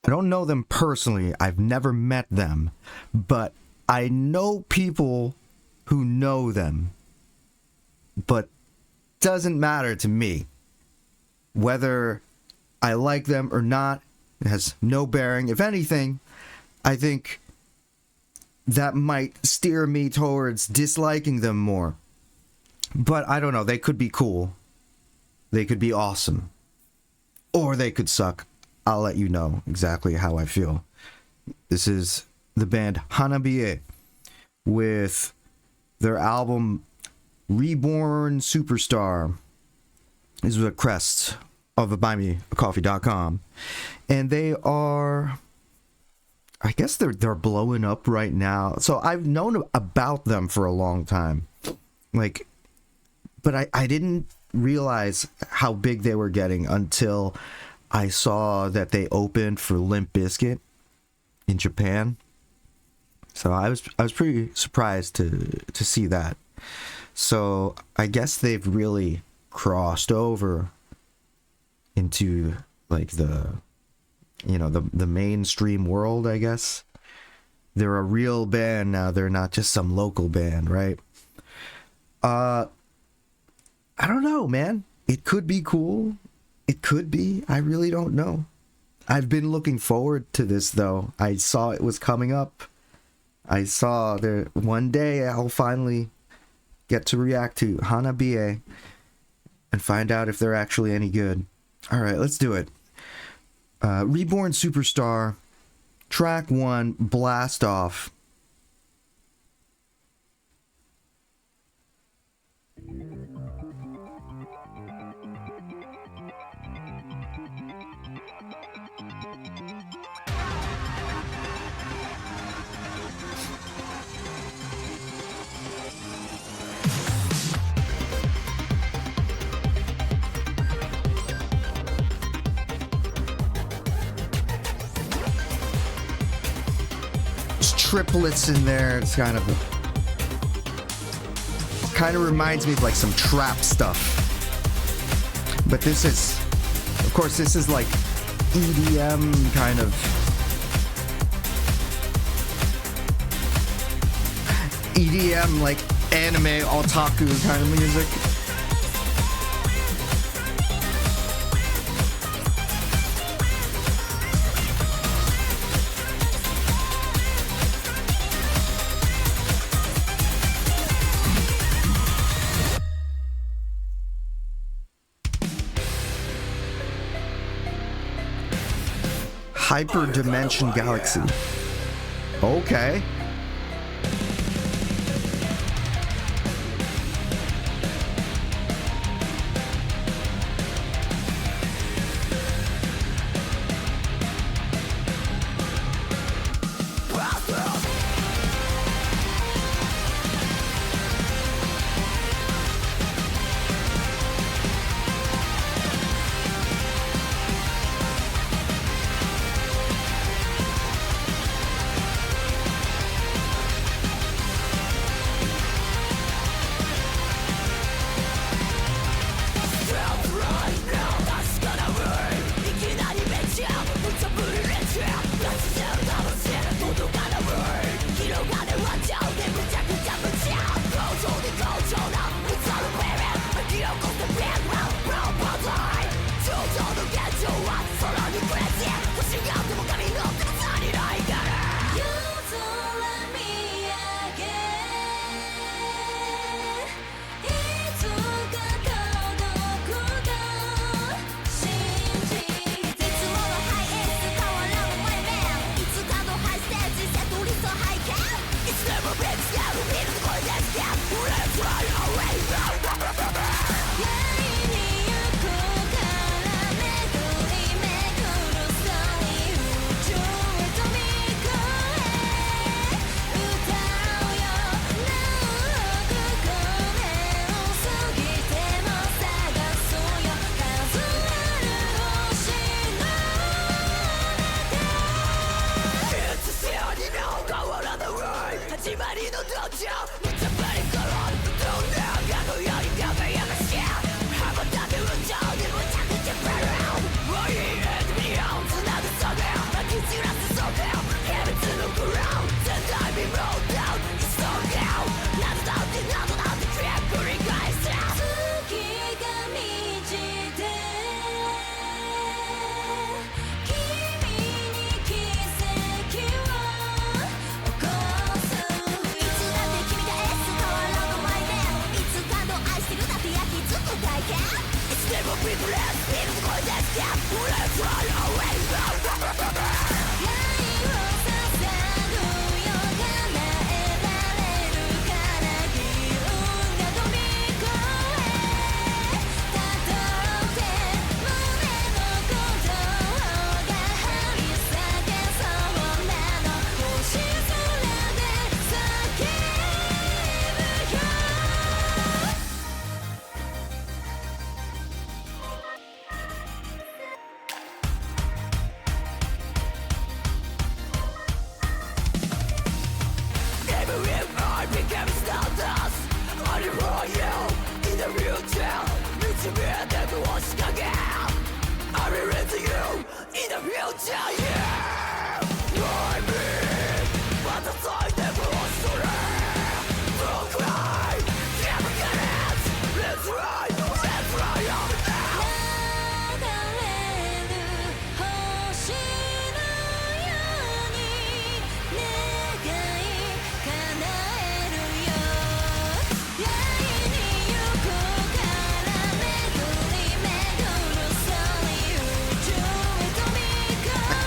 I don't know them personally. I've never met them, but I know people who know them. But doesn't matter to me whether I like them or not. It has no bearing. If anything, I think that might steer me towards disliking them more. But I don't know. They could be cool. They could be awesome. Or they could suck. I'll let you know exactly how I feel. This is the band Hanabie with their album Reborn Superstar. This was a crest of buymeacoffee.com. And they are, I guess they're blowing up right now. So I've known about them for a long time. Like, but I didn't realize how big they were getting until I saw that they opened for Limp Bizkit in Japan. So I was pretty surprised to see that. So I guess they've really crossed over into like the mainstream world, I guess. They're a real band now. They're not just some local band, right? I don't know, man. It could be cool. It could be. I really don't know. I've been looking forward to this, though. I saw it was coming up. I saw there one day I'll finally get to react to Hanabie and find out if they're actually any good. All right, let's do it. Reborn Superstar, track 1, Blast Off. Triplets in there. It's kind of reminds me of like some trap stuff. But this is, of course, this is like EDM kind of. EDM, like anime otaku kind of music. Hyperdimension Galaxy. Okay.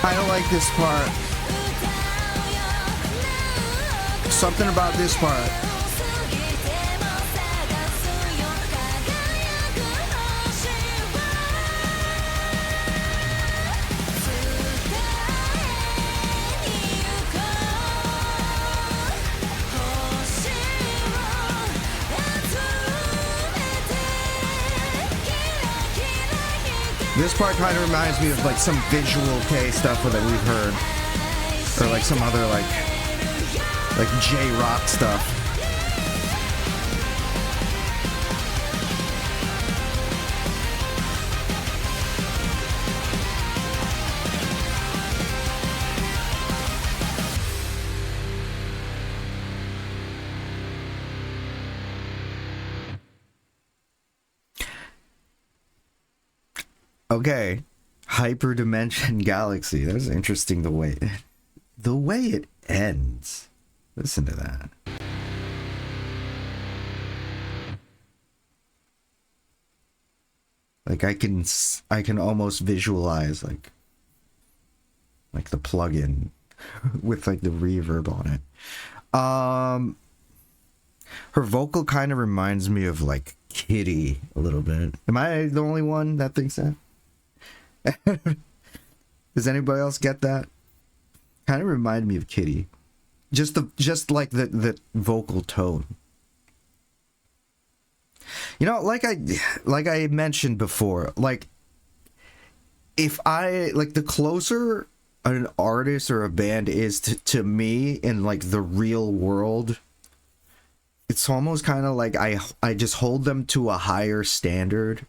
I don't like this part. Something about this part. This part kind of reminds me of like some Visual K stuff that we've heard, or like some other like J-rock stuff. Okay, Hyperdimension Galaxy. That was interesting the way it ends. Listen to that. Like I can almost visualize like the plugin with like the reverb on it. Her vocal kind of reminds me of like Kitty a little bit. Am I the only one that thinks that? Does anybody else get that? Kind of remind me of Kitty. Just like the vocal tone. You know, like I mentioned before, like if I like the closer an artist or a band is to me in like the real world, it's almost kind of like I just hold them to a higher standard.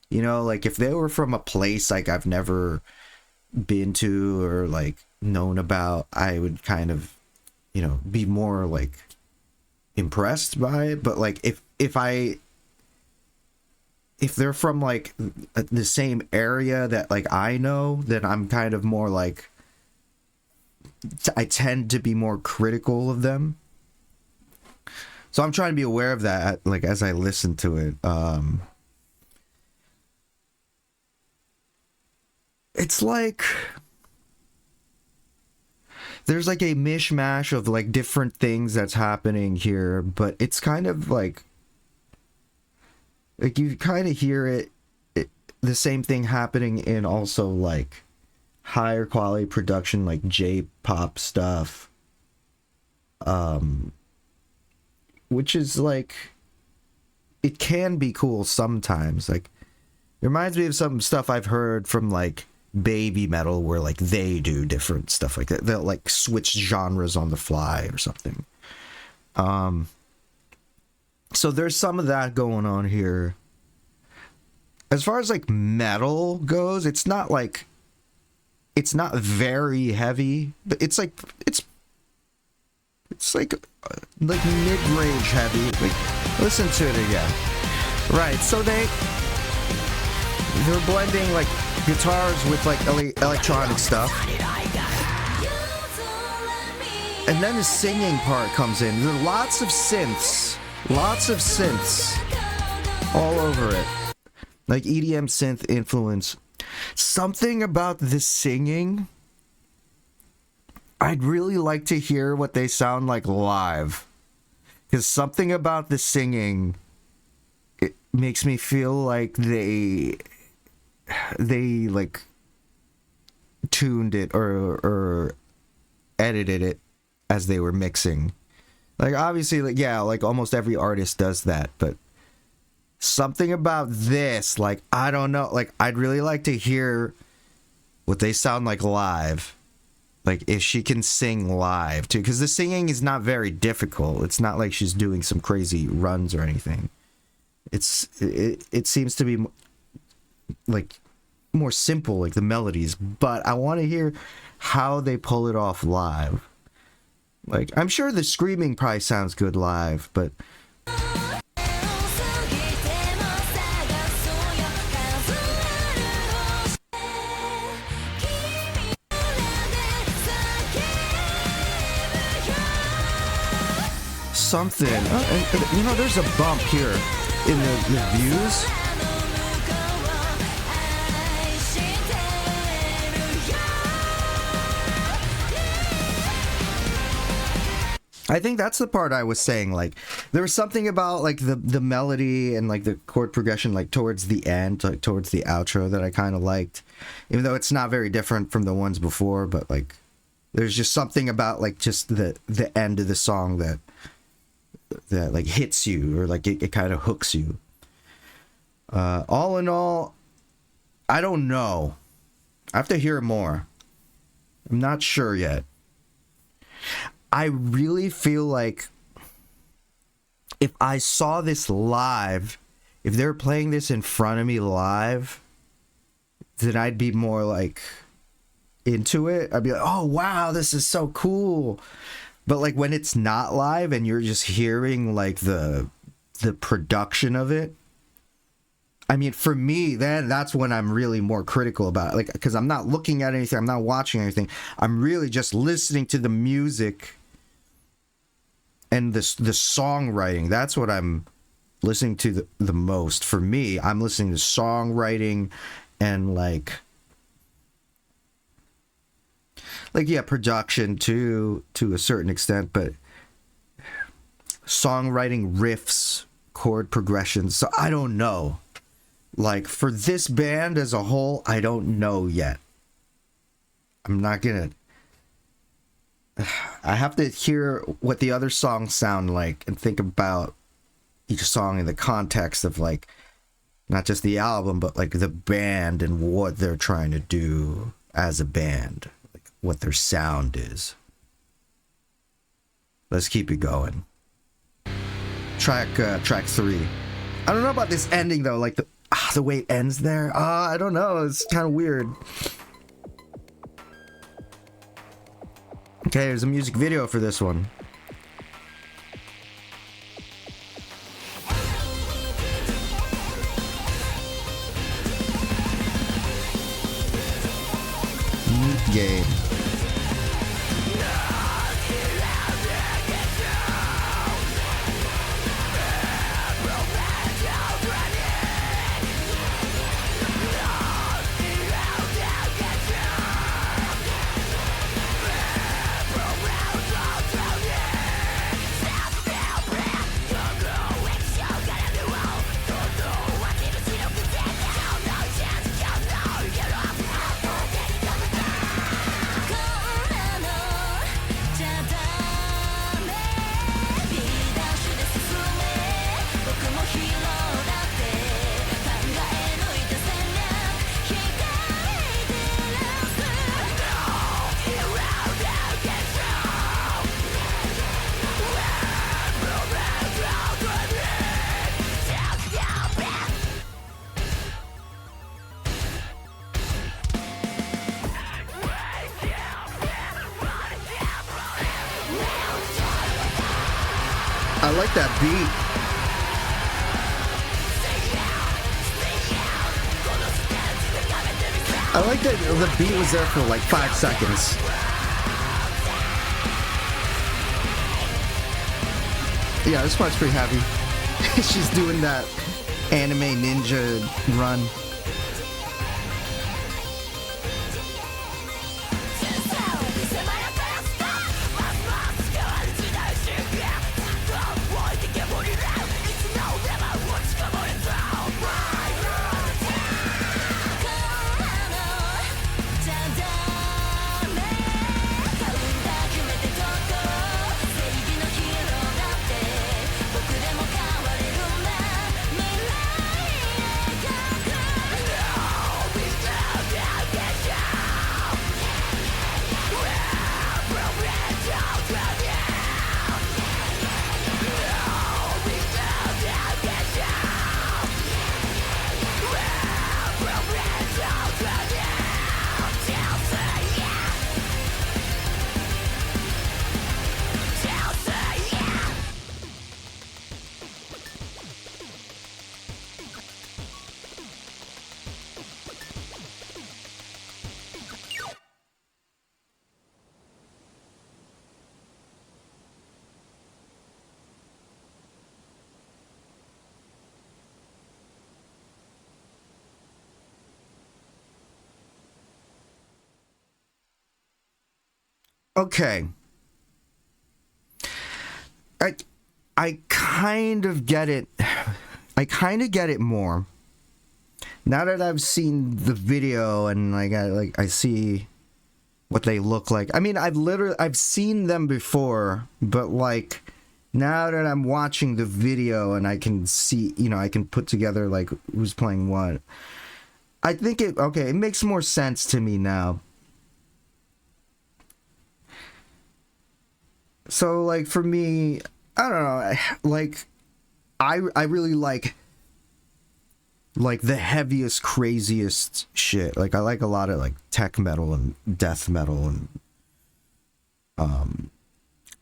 You know, like if they were from a place like I've never been to or like known about, I would kind of, you know, be more like impressed by it. But like if they're from like the same area that like I know, then I'm kind of more like, I tend to be more critical of them. So I'm trying to be aware of that, like as I listen to it. It's like there's like a mishmash of like different things that's happening here, but it's kind of like you kind of hear it the same thing happening in also like higher quality production, like J-pop stuff, which is like, it can be cool sometimes. Like it reminds me of some stuff I've heard from like baby metal, where like they do different stuff like that. They'll like switch genres on the fly or something. So there's some of that going on here. As far as like metal goes, it's not very heavy, but it's like mid-range heavy. Like, listen to it again. Right, so they're blending like guitars with like electronic stuff, and then the singing part comes in. There are lots of synths all over it, like EDM synth influence. Something about the singing, I'd really like to hear what they sound like live, because something about the singing, it makes me feel like they like tuned it or edited it as they were mixing. Like obviously, like yeah, like almost every artist does that, but something about this, like I don't know, like I'd really like to hear what they sound like live. Like if she can sing live too, because the singing is not very difficult. It's not like she's doing some crazy runs or anything. It seems to be like more simple, like the melodies, but I want to hear how they pull it off live. Like I'm sure the screaming probably sounds good live, but something. You know, there's a bump here in the views. I think that's the part I was saying. Like, there was something about like the melody and like the chord progression, like towards the end, like towards the outro, that I kind of liked, even though it's not very different from the ones before. But like, there's just something about like just the end of the song that like hits you, or like it kind of hooks you. All in all, I don't know. I have to hear more. I'm not sure yet. I really feel like if I saw this live, if they were playing this in front of me live, then I'd be more like into it. I'd be like, oh wow, this is so cool. But like when it's not live and you're just hearing like the production of it, I mean, for me, then that's when I'm really more critical about it. Like, because I'm not looking at anything, I'm not watching anything. I'm really just listening to the music and the songwriting. That's what I'm listening to the most. For me, I'm listening to songwriting and like yeah, production to a certain extent, but songwriting, riffs, chord progressions. So I don't know. Like for this band as a whole, I don't know yet. I'm not gonna. I have to hear what the other songs sound like and think about each song in the context of like not just the album, but like the band and what they're trying to do as a band. What their sound is. Let's keep it going. Track 3. I don't know about this ending though, like the way it ends there. I don't know, it's kind of weird. Okay, there's a music video for this one. Neat game. I like that beat. I like that the beat was there for like 5 seconds. Yeah, this part's pretty heavy. She's doing that anime ninja run. okay. I I kind of get it. I kind of get it more now that I've seen the video and I see what they look like. I mean, I've seen them before, but like now that I'm watching the video and I can see, I can put together like who's playing what. I think it makes more sense to me now. So like for me, I don't know, like I really like the heaviest, craziest shit. Like I like a lot of like tech metal and death metal and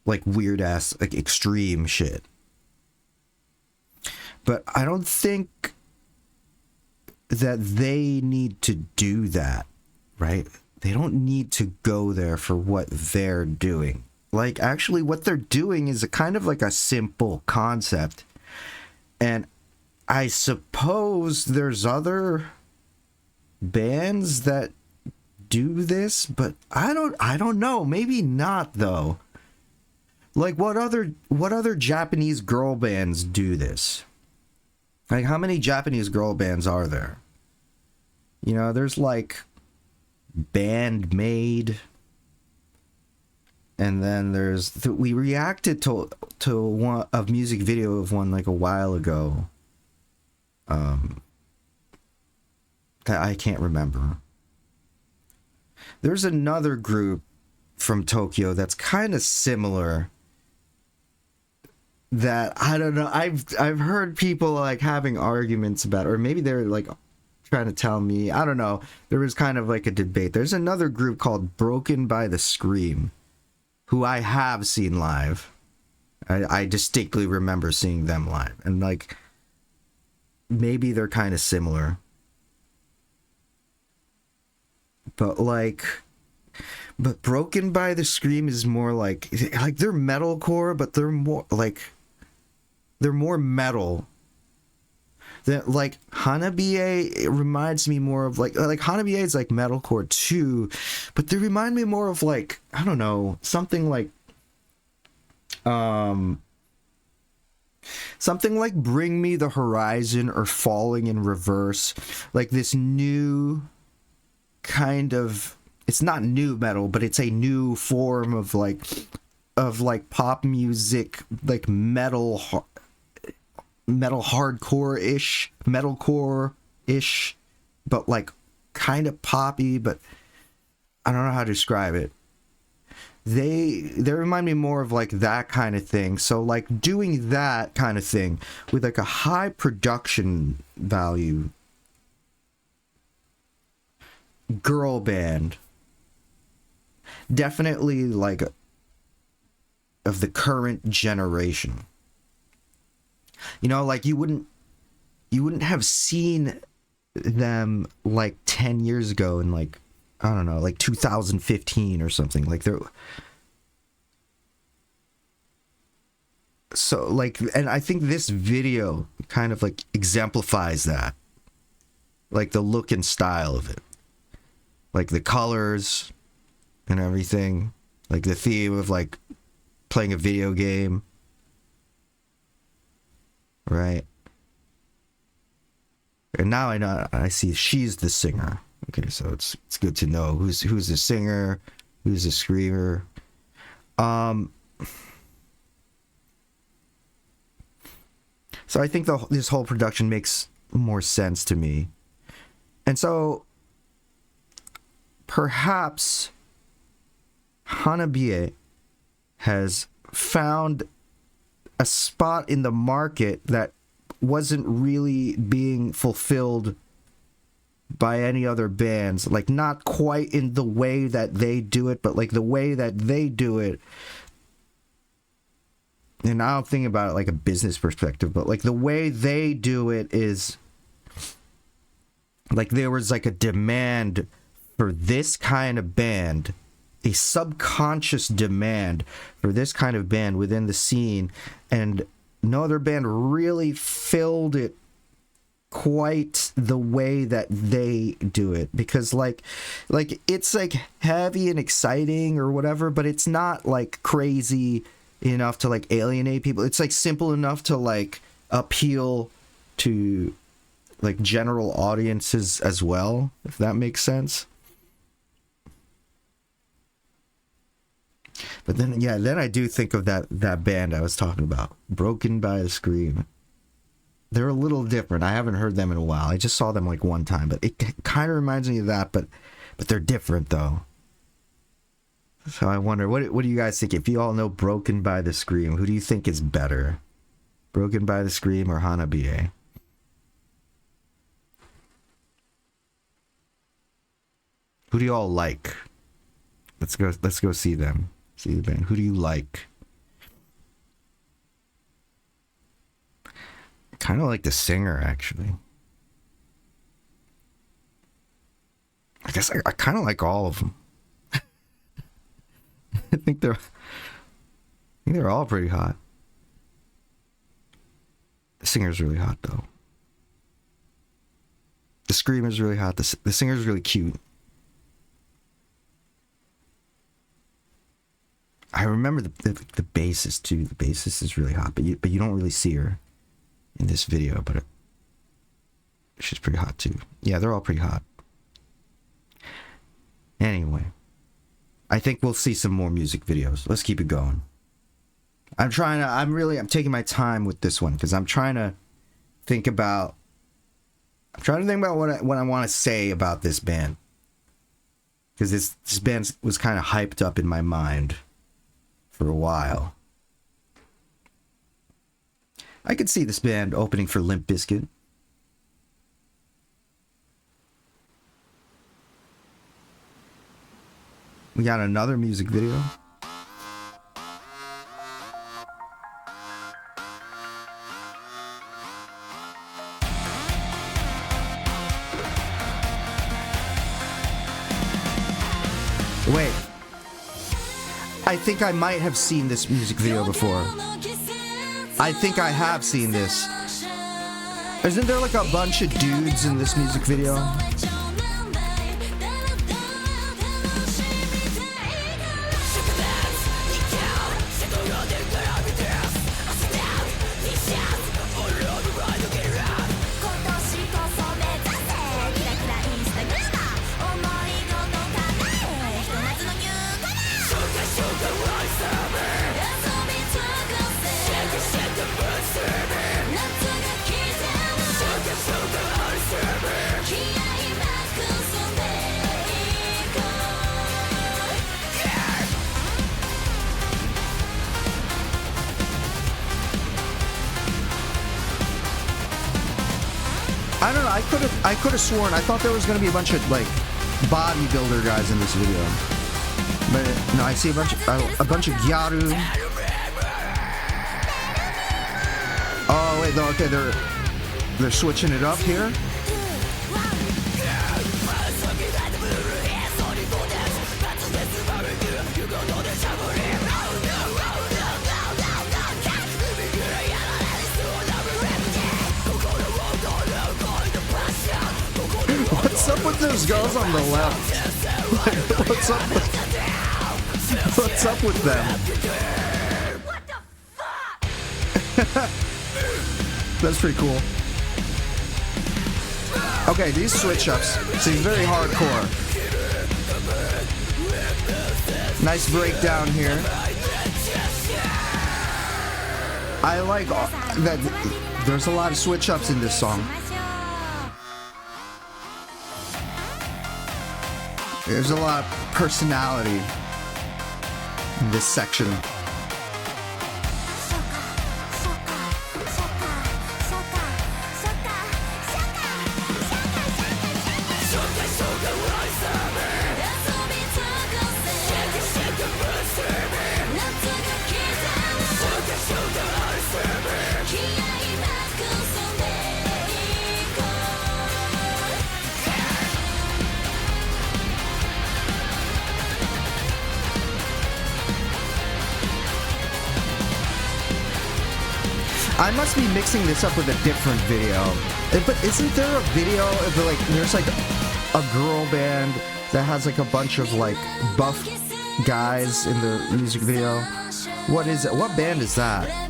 like weird ass like extreme shit. But I don't think that they need to do that, right? They don't need to go there for what they're doing. Like actually what they're doing is a kind of like a simple concept. And I suppose there's other bands that do this, but I don't know. Maybe not though. Like what other Japanese girl bands do this? Like how many Japanese girl bands are there? There's like Bandmade, and then there's we reacted to a music video of one like a while ago. That I can't remember. There's another group from Tokyo that's kind of similar. That I don't know. I've heard people like having arguments about, or maybe they're like trying to tell me. I don't know. There was kind of like a debate. There's another group called Broken by the Scream, who I have seen live. I distinctly remember seeing them live, and like maybe they're kind of similar. But Broken by the Scream is more like they're metalcore, but they're more metal. That like Hanabie, it reminds me more of like Hanabie is like metalcore too, but they remind me more of like, I don't know, something like Bring Me the Horizon or Falling in Reverse, like this new kind of, it's not new metal, but it's a new form of pop music, like metal hardcore-ish, metalcore-ish, but like kind of poppy, but I don't know how to describe it. They remind me more of like that kind of thing. So like doing that kind of thing with like a high production value girl band, definitely like of the current generation. Like you wouldn't have seen them like 10 years ago in like, I don't know, like 2015 or something. Like they're so like, and I think this video kind of like exemplifies that, like the look and style of it, like the colors and everything, like the theme of like playing a video game, right? And now I see she's the singer. Okay, so it's good to know who's the singer, who's the screamer. So I think this whole production makes more sense to me. And so perhaps Hanabie has found a spot in the market that wasn't really being fulfilled by any other bands, like not quite in the way that they do it, but like the way that they do it. And I don't think about it like a business perspective, but like the way they do it is like there was like a demand for this kind of band, a subconscious demand for this kind of band within the scene, and no other band really filled it quite the way that they do it, because like it's like heavy and exciting or whatever, but it's not like crazy enough to like alienate people. It's like simple enough to like appeal to like general audiences as well, if that makes sense. But then, yeah, then I do think of that band I was talking about, Broken by a Scream. They're a little different. I haven't heard them in a while. I just saw them like one time, but it kind of reminds me of that, but they're different though. So I wonder, what do you guys think? If you all know Broken by the Scream, who do you think is better? Broken by the Scream or Hanabie? Who do you all like? Let's go see them. See the band. Who do you like? I kind of like the singer, actually. I guess I kind of like all of them. I think they're all pretty hot. The singer's really hot, though. The screamer's really hot. The singer's really cute. I remember the bassist too. The bassist is really hot, but you don't really see her in this video, but she's pretty hot too. Yeah, they're all pretty hot. Anyway, I think we'll see some more music videos. Let's keep it going. I'm taking my time with this one because I'm trying to think about what I want to say about this band, because this band was kind of hyped up in my mind for a while. I could see this band opening for Limp Bizkit. We got another music video. Wait. I think I might have seen this music video before. I think I have seen this. Isn't there like a bunch of dudes in this music video? I don't know, I could have sworn, I thought there was going to be a bunch of, like, bodybuilder guys in this video. But, no, I see a bunch of gyaru. Oh, wait, no, okay, they're switching it up here. What's up with those girls on the left? Like, what's up with them? What the fuck? That's pretty cool. Okay, these switch ups seem very hardcore. Nice breakdown here. I like that there's a lot of switch ups in this song. There's a lot of personality in this section. I must be mixing this up with a different video. But isn't there a video of like there's like a girl band that has like a bunch of like buff guys in the music video? What is it? What band is that?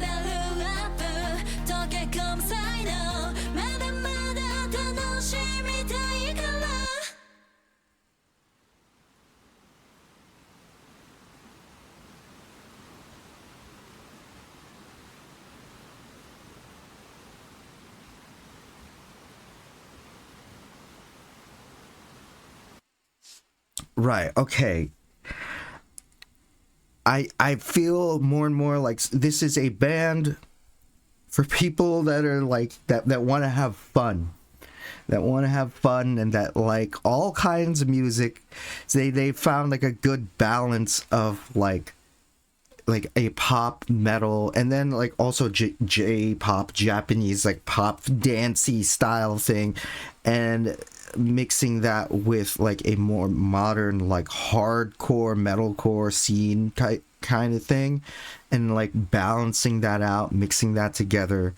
Right, okay. I feel more and more like this is a band for people that are like that want to have fun. That want to have fun and that like all kinds of music. They found like a good balance of like a pop metal and then like also J-pop, Japanese like pop dancey style thing, and mixing that with like a more modern like hardcore metalcore scene kind of thing, and like balancing that out, mixing that together.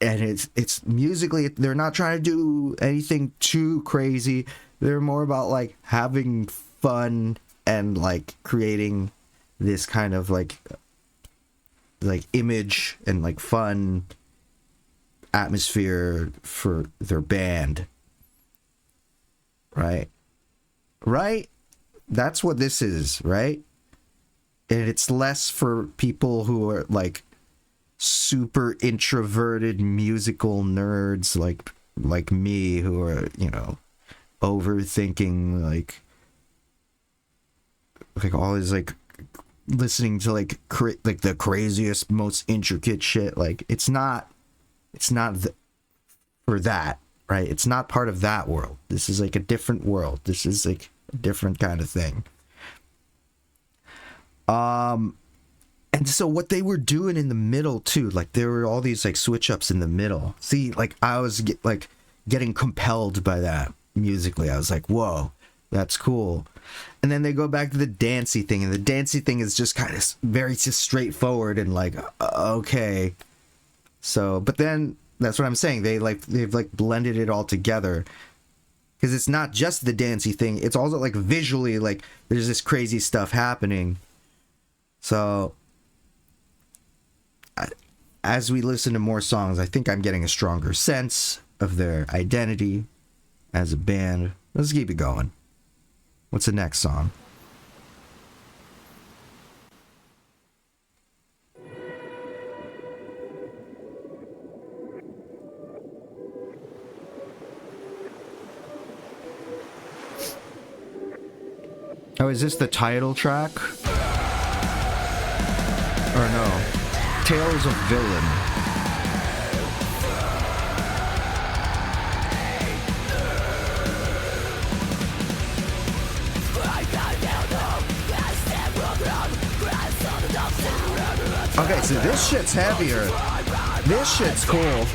And it's musically they're not trying to do anything too crazy. They're more about like having fun and like creating this kind of like image and like fun atmosphere for their band. Right? That's what this is, right? And it's less for people who are like super introverted musical nerds like me, who are, you know, overthinking like always like listening to like the craziest, most intricate shit. Like it's not for that, right? It's not part of that world. This is like a different world. This is like a different kind of thing. And so what they were doing in the middle too, like there were all these like switch ups in the middle. See, like I was getting compelled by that musically. I was like, whoa, that's cool. And then they go back to the dancey thing, and the dancey thing is just kind of very just straightforward and like, okay. So, but then that's what I'm saying. They've like blended it all together, because it's not just the dancey thing. It's also like visually, like there's this crazy stuff happening. So as we listen to more songs, I think I'm getting a stronger sense of their identity as a band. Let's keep it going. What's the next song? Oh, is this the title track? Or no? Tales of Villain. Okay, so this shit's heavier. This shit's cool.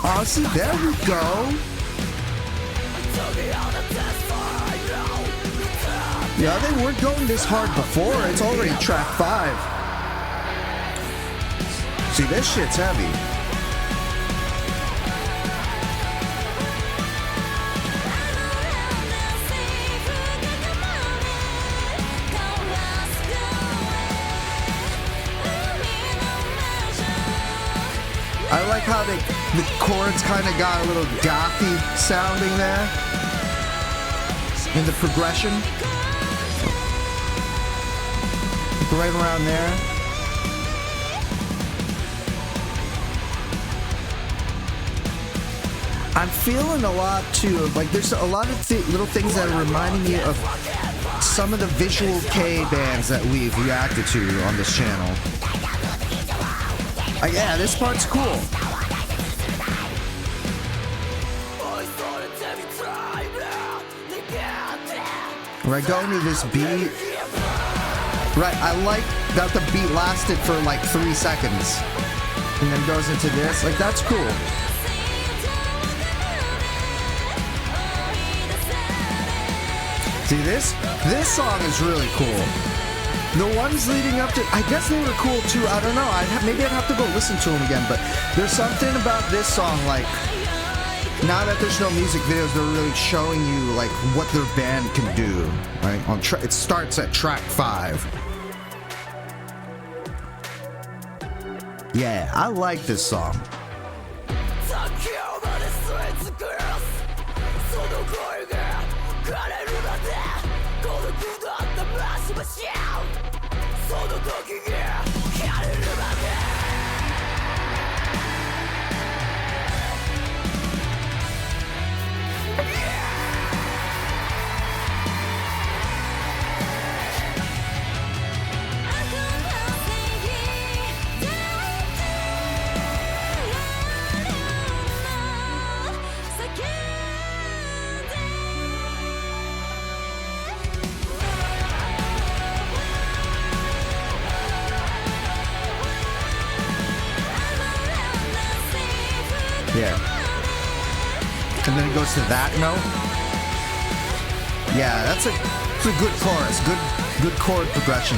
Oh, see, there we go. Yeah, they weren't going this hard before. It's already track 5. See, this shit's heavy. I like how the chords kind of got a little gothy sounding there in the progression. Right around there. I'm feeling a lot too, like there's a lot of little things that are reminding me of some of the Visual K bands that we've reacted to on this channel. Yeah, this part's cool. Right, going to this beat. Right, I like that the beat lasted for like 3 seconds and then goes into this. Like, that's cool. See this song is really cool. The ones leading up to, I guess they were cool too. I don't know. Maybe I'd have to go listen to them again. But there's something about this song, like now that there's no music videos, they're really showing you like what their band can do. Right? It starts at track 5. Yeah, I like this song. Yeah. And then it goes to that note. Yeah, that's a good chorus. Good chord progression.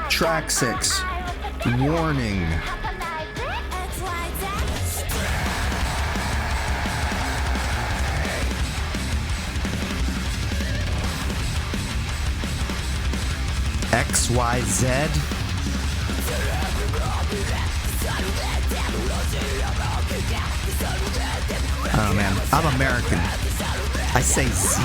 Track 6. Warning. XYZ. Oh man, I'm American. I say Z.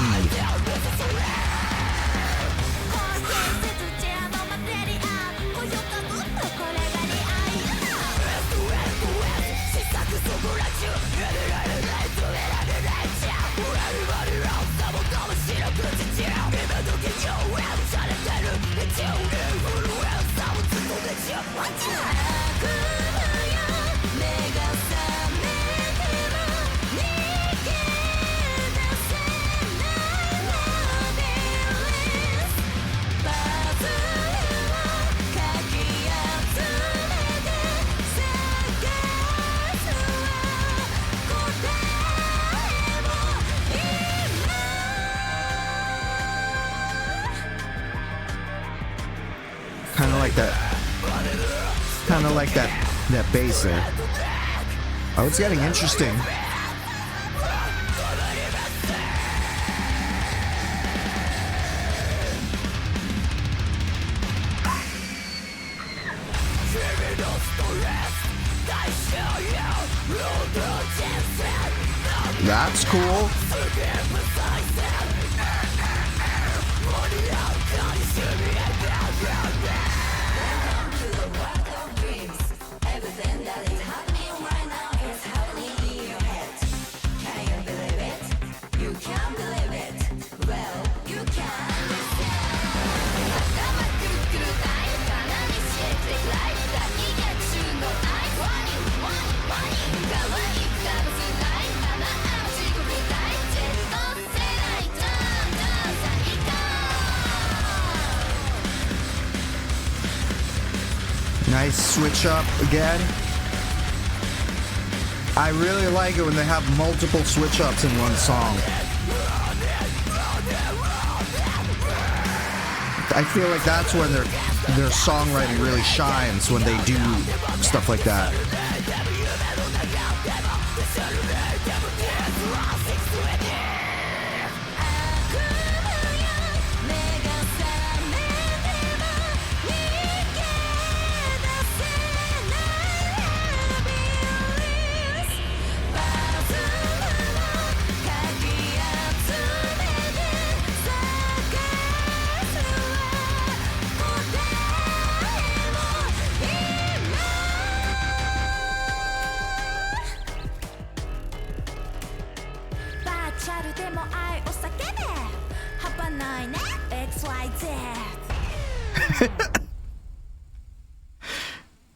Kind of like that bass there. Oh, it's getting interesting. That's cool. Nice switch up again. I really like it when they have multiple switch ups in one song. I feel like that's when their songwriting really shines, when they do stuff like that. XYZ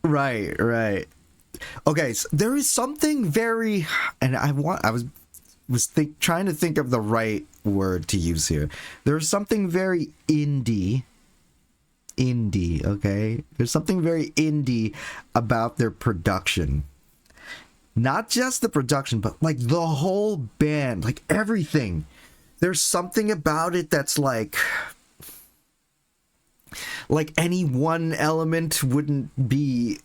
Right, right. Okay, so there is something very, and I trying to think of the right word to use here. There's something very indie, okay? There's something very indie about their production. Not just the production, but like the whole band, like everything. There's something about it that's like any one element wouldn't be,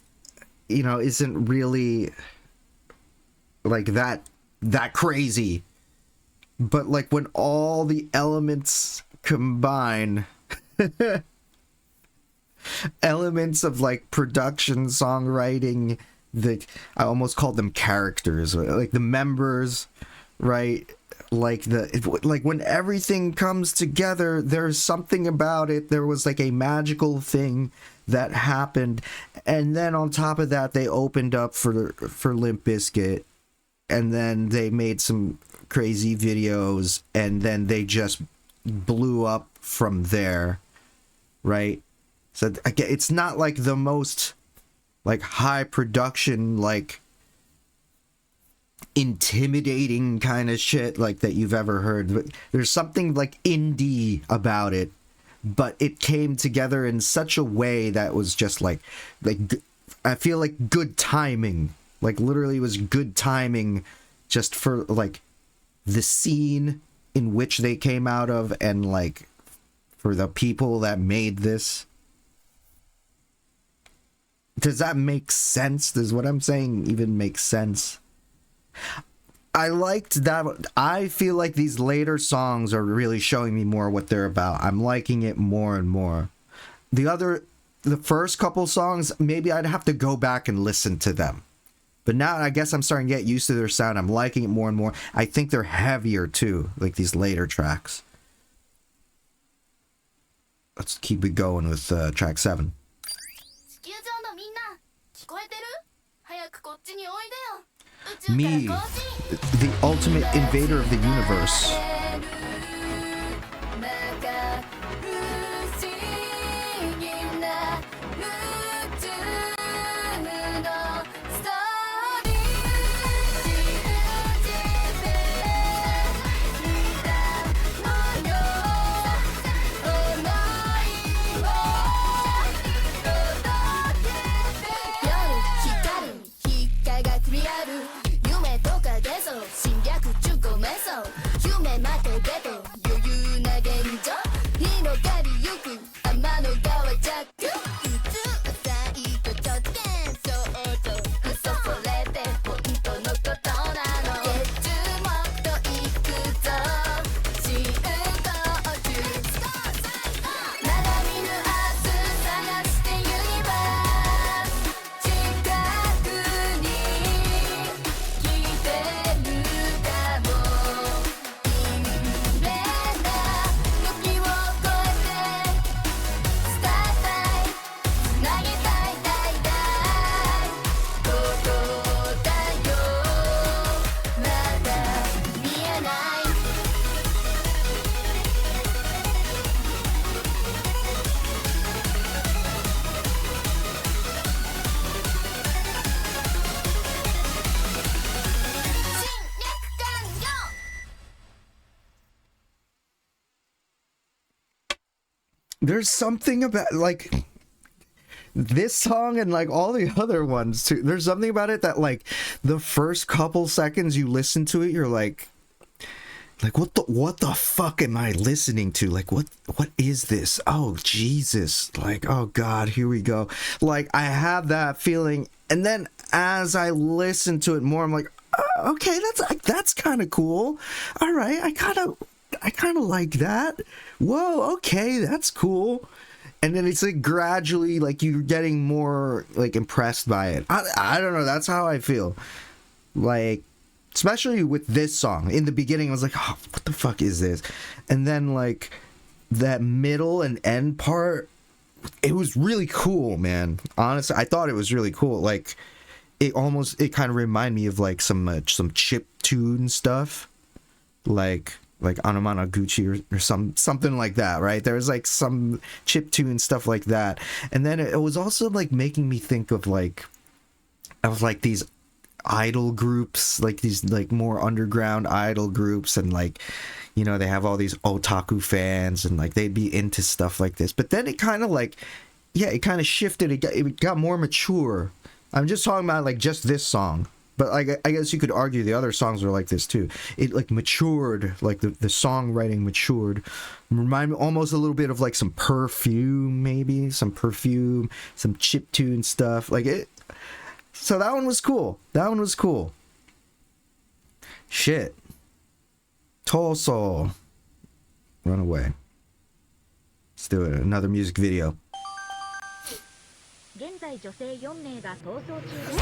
isn't really like that crazy. But like when all the elements combine, elements of like production, songwriting, I almost called them characters, like the members, right? Like when everything comes together, there's something about it. There was like a magical thing that happened, and then on top of that, they opened up for Limp Bizkit, and then they made some crazy videos, and then they just blew up from there, right? So again, it's not like the most like high production, like intimidating kind of shit like that you've ever heard, but there's something like indie about it, but it came together in such a way that was just like I feel like good timing, like literally it was good timing just for like the scene in which they came out of, and like for the people that made this. Does that make sense? Does what I'm saying even make sense? I liked that. I feel like these later songs are really showing me more what they're about. I'm liking it more and more. The first couple songs, maybe I'd have to go back and listen to them. But now I guess I'm starting to get used to their sound. I'm liking it more and more. I think they're heavier too, like these later tracks. Let's keep it going with track 7. 地球上のみんな聞こえてる？早くこっちにおいでよ。 Me, the ultimate invader of the universe. There's something about like this song and like all the other ones too. There's something about it that like the first couple seconds you listen to it, you're like what the fuck am I listening to? Like what is this? Oh Jesus! Like oh God, here we go. Like I have that feeling, and then as I listen to it more, I'm like, oh, okay, that's kind of cool. All right, I kind of like that. Whoa, okay, that's cool. And then it's like gradually like you're getting more like impressed by it. I don't know, that's how I feel. Like especially with this song. In the beginning I was like, oh, what the fuck is this? And then like that middle and end part, it was really cool, man. Honestly, I thought it was really cool. Like it kind of reminded me of like some chip tune stuff. Like like Anamanaguchi or something like that, right? There was like some chiptune stuff like that, and then it was also like making me think of like these idol groups, like these like more underground idol groups, and like, you know, they have all these otaku fans and like they'd be into stuff like this. But then it kind of like, yeah, it kind of shifted. It got more mature. I'm just talking about like just this song. But like, I guess you could argue the other songs are like this too. It like matured, like the songwriting matured. Remind me almost a little bit of like some Perfume, maybe some chiptune stuff. Like it. So that one was cool. Shit. Torso. Run away. Let's do it. Another music video. 現在女性4名が逃走中です。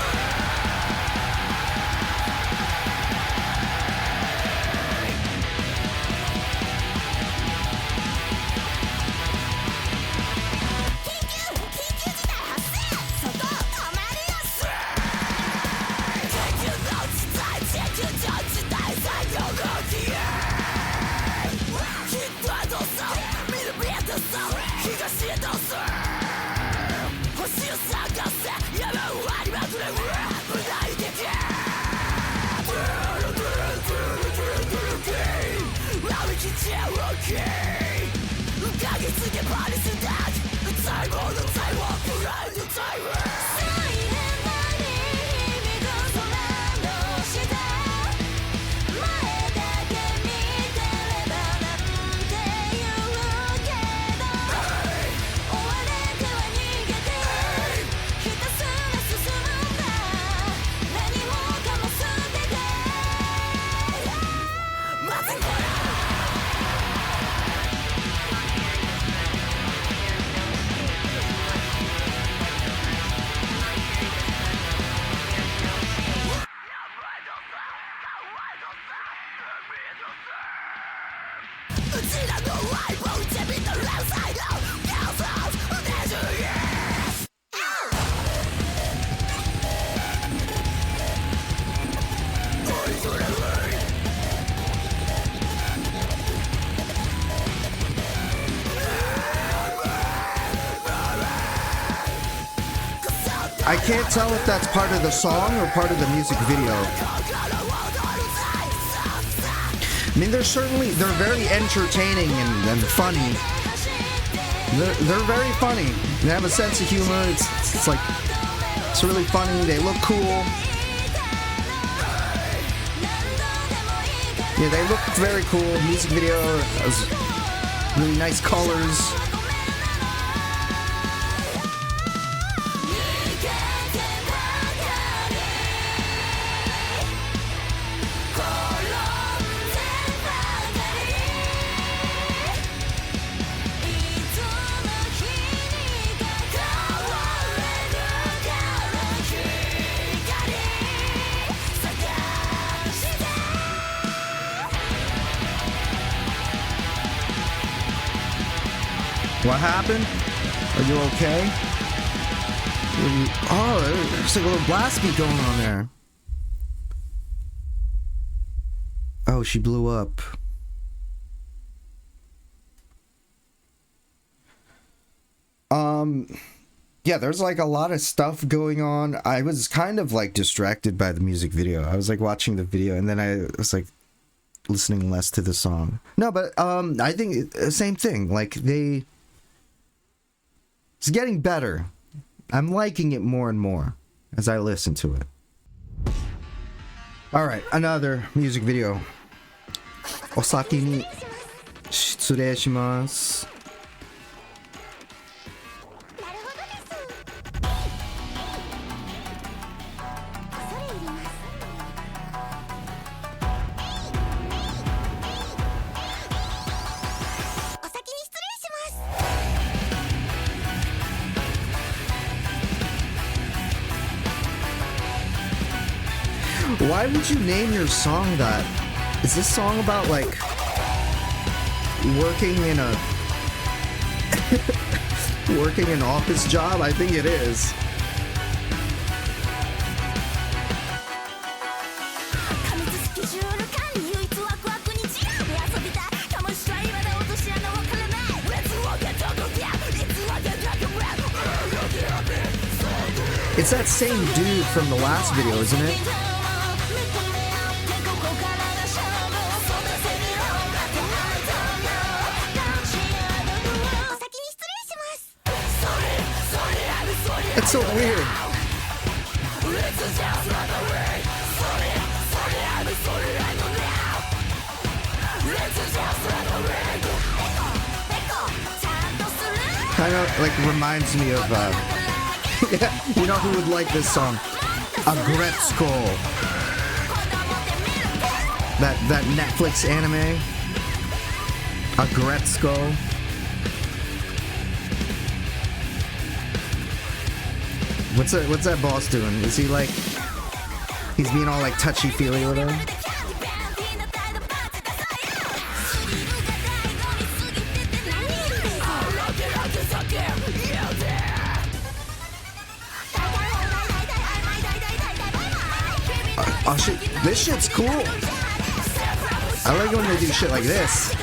I can't tell if that's part of the song or part of the music video. I mean, they're very entertaining and funny. They're very funny. They have a sense of humor. It's like, it's really funny. They look cool. Yeah, they look very cool. Music video has really nice colors. What happened? Are you okay? Oh, there's like a little blast beat going on there. Oh, she blew up. Yeah, there's like a lot of stuff going on. I was kind of like distracted by the music video. I was like watching the video and then I was like listening less to the song. No, but I think same thing. Like it's getting better. I'm liking it more and more as I listen to it. Alright, another music video. Osaki ni shitsurei shimasu. Why would you name your song that? Is this song about like working in an office job? I think it is. It's that same dude from the last video, isn't it? That's so weird. Kind of like reminds me of, yeah, you know who would like this song? Agretzko. That Netflix anime. Agretzko. What's that boss doing? Is he like, he's being all like touchy-feely with her? Oh shit, this shit's cool. I like when they do shit like this.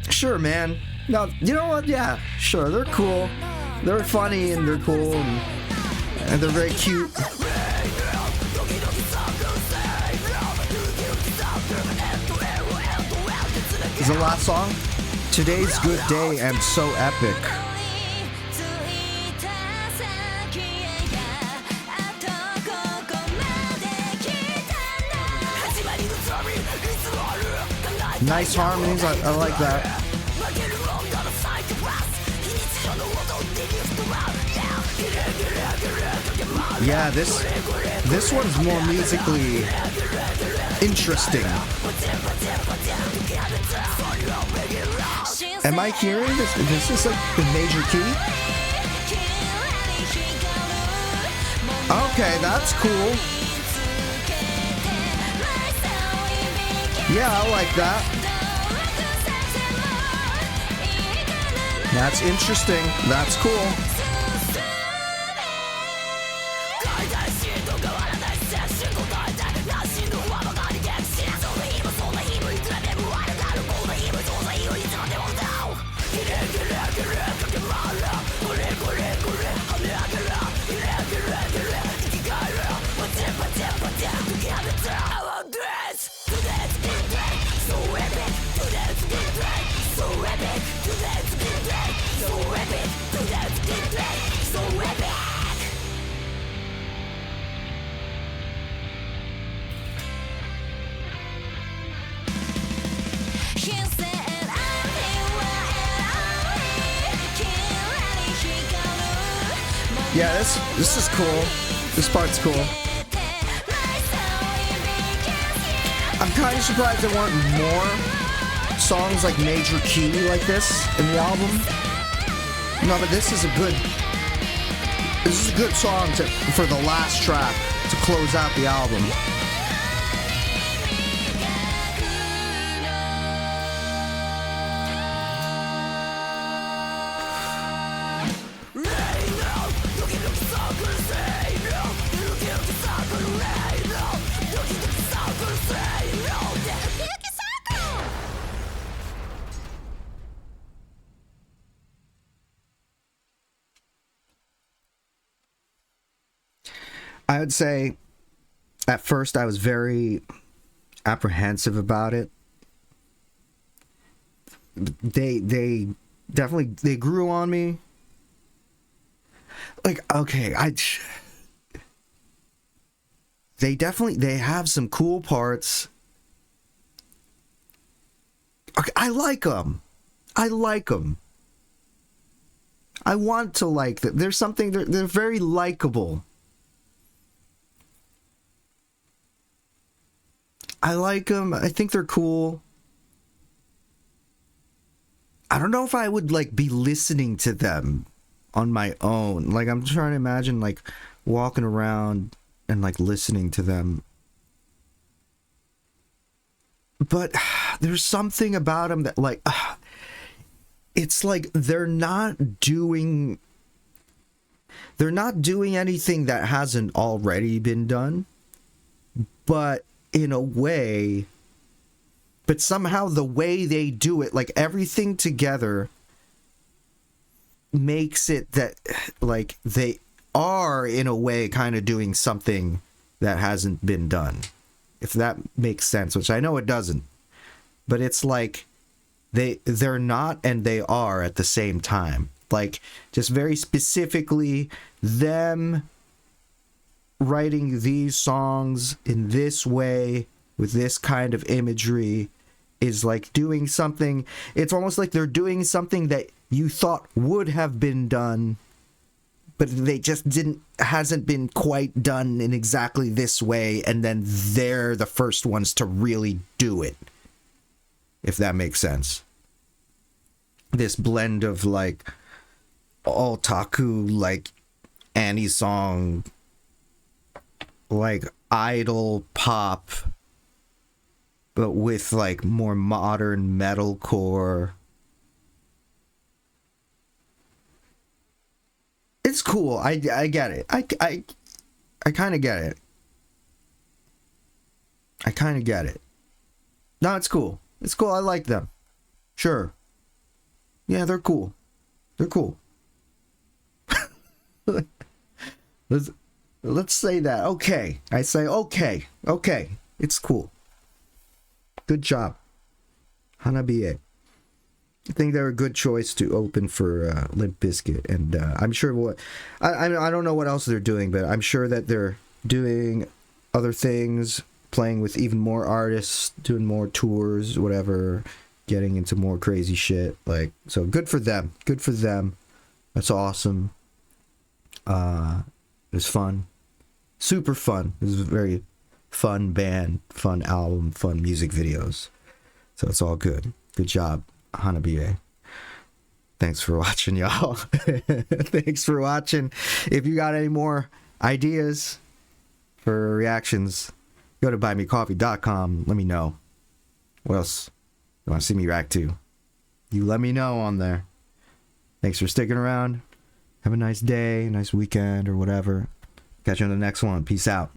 Sure, man. No, you know what? Yeah, sure. They're cool. They're funny and they're cool and they're very cute. Is the last song? Today's good day and so epic. Nice harmonies, I like that. Yeah, this one's more musically interesting. Am I hearing this? This is like the major key? Okay, that's cool. Yeah, I like that. That's interesting. That's cool. Yeah, this is cool. This part's cool. I'm kind of surprised there weren't more songs like major key like this in the album. No, but this is a good song for the last track to close out the album. I would say at first I was very apprehensive about it. They definitely they grew on me. Like, okay, they have some cool parts. Okay, I like them. I want to like them. There's something, they're very likable. I like them. I think they're cool. I don't know if I would like be listening to them on my own. Like, I'm trying to imagine like walking around and like listening to them. But there's something about them that like it's like they're not doing anything that hasn't already been done, but in a way, but somehow the way they do it, like everything together makes it that like they are in a way kind of doing something that hasn't been done, if that makes sense, which I know it doesn't. But it's like they're not and they are at the same time. Like, just very specifically, them writing these songs in this way with this kind of imagery is like doing something. It's almost like they're doing something that you thought would have been done, but they just hasn't been quite done in exactly this way, and then they're the first ones to really do it, if that makes sense. This blend of like otaku, like Annie song, like idol pop, but with like more modern metalcore. It's cool. I get it. I kind of get it. I kind of get it. No, it's cool. It's cool. I like them. Sure. Yeah, they're cool. They're cool. Let's say that. Okay. I say okay. Okay. It's cool. Good job. Hanabie. I think they're a good choice to open for Limp Bizkit, and I'm sure I don't know what else they're doing, but I'm sure that they're doing other things, playing with even more artists, doing more tours, whatever, getting into more crazy shit. Like, so good for them. Good for them. That's awesome. It was fun. Super fun. It was a very fun band, fun album, fun music videos. So it's all good. Good job, Hanabie. Thanks for watching, y'all. Thanks for watching. If you got any more ideas for reactions, go to buymecoffee.com. Let me know. What else you want to see me react to? You let me know on there. Thanks for sticking around. Have a nice day, nice weekend, or whatever. Catch you on the next one. Peace out.